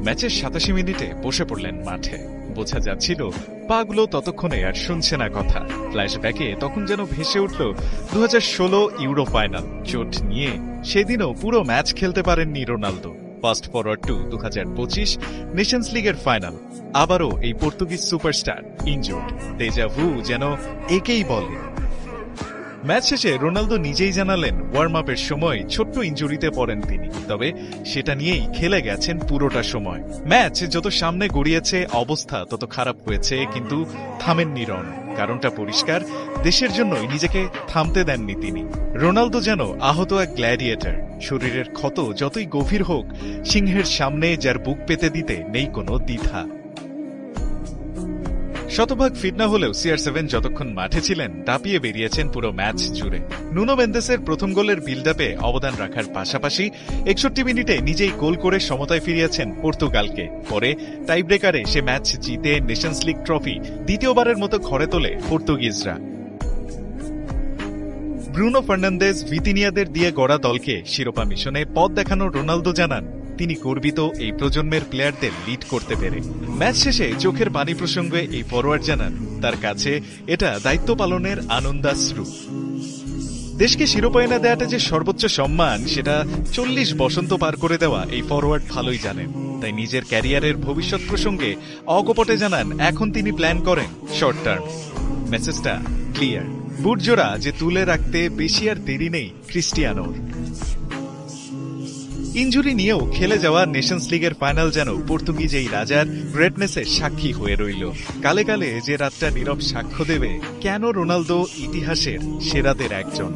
ম্যাচের ৮৭ মিনিটে বসে পড়লেন মাঠে। বোঝা যাচ্ছিল পাগুলো ততক্ষণে আর শুনছে না কথা। ফ্ল্যাশব্যাকে তখন যেন ভেসে উঠল ২০১৬ ইউরো ফাইনাল। চোট নিয়ে সেদিনও পুরো ম্যাচ খেলতে পারেননি Ronaldo. Fast forward to ২০২৫ Nations লিগের ফাইনাল। আবারও এই পর্তুগিজ সুপারস্টার ইনজুর্ড। ডেজা ভু যেন একেই বলে। ম্যাচ শেষে রোনালদো নিজেই জানালেন ওয়ার্ম আপের সময় ছোট্ট ইনজুরিতে পড়েন তিনি, তবে সেটা নিয়েই খেলে গেছেন পুরোটা সময়। ম্যাচ যত সামনে গড়িয়েছে অবস্থা তত খারাপ হয়েছে, কিন্তু থামেননি রন। কারণটা পরিষ্কার, দেশের জন্যই নিজেকে থামতে দেননি তিনি। রোনালদো যেন আহত এক গ্ল্যাডিয়েটর। শরীরের ক্ষত যতই গভীর হোক, সিংহের সামনে যার বুক পেতে দিতে নেই কোনো দ্বিধা। শতভাগ ফিট না হলেও CR7 যতক্ষণ মাঠে ছিলেন দাপিয়ে বেরিয়েছেন পুরো ম্যাচ জুড়ে। নুনো মেন্দেসের প্রথম গোলের বিল্ড আপে অবদান রাখার পাশাপাশি ৬১ মিনিটে নিজেই গোল করে সমতায় ফিরিয়েছেন পর্তুগালকে। পরে টাইব্রেকারে সে ম্যাচ জিতে নেশনস লিগ ট্রফি দ্বিতীয়বারের মতো ঘরে তোলে পর্তুগিজরা। ব্রুনো ফার্নান্দেজ, ভিতিনিয়াদের দিয়ে গড়া দলকে শিরোপা মিশনে পথ দেখানো রোনালদো জানান তিনি গর্বিত এই প্রজন্মের প্লেয়ারদের লিড করতে পেরে। ম্যাচ শেষে চোখের পানি প্রসঙ্গে এই ফরোয়ার্ড জানান তার কাছে এটা দায়িত্ব পালনের আনন্দাশ্রু। দেশকে শিরোপা এনে দেওয়াটা যে সর্বোচ্চ সম্মান, সেটা ৪০ বসন্ত পার করে দেওয়া এই ফরোয়ার্ড ভালোই জানেন। তাই নিজের ক্যারিয়ারের ভবিষ্যৎ প্রসঙ্গে অকপটে জানান এখন তিনি প্ল্যান করেন শর্ট টার্ম। মেসেজটা ক্লিয়ার, বুটজোড়া যে তুলে রাখতে বেশি আর দেরি নেই ক্রিস্টিয়ানোর। ইনজুরি নিয়েও খেলে যাওয়া নেশনস লিগের ফাইনাল যেন পর্তুগিজ এই রাজার গ্রেটনেসের সাক্ষী হয়ে রইল। কালে কালে যে রাতটা নীরব সাক্ষ্য দেবে কেন রোনালদো ইতিহাসের সেরাদের একজন।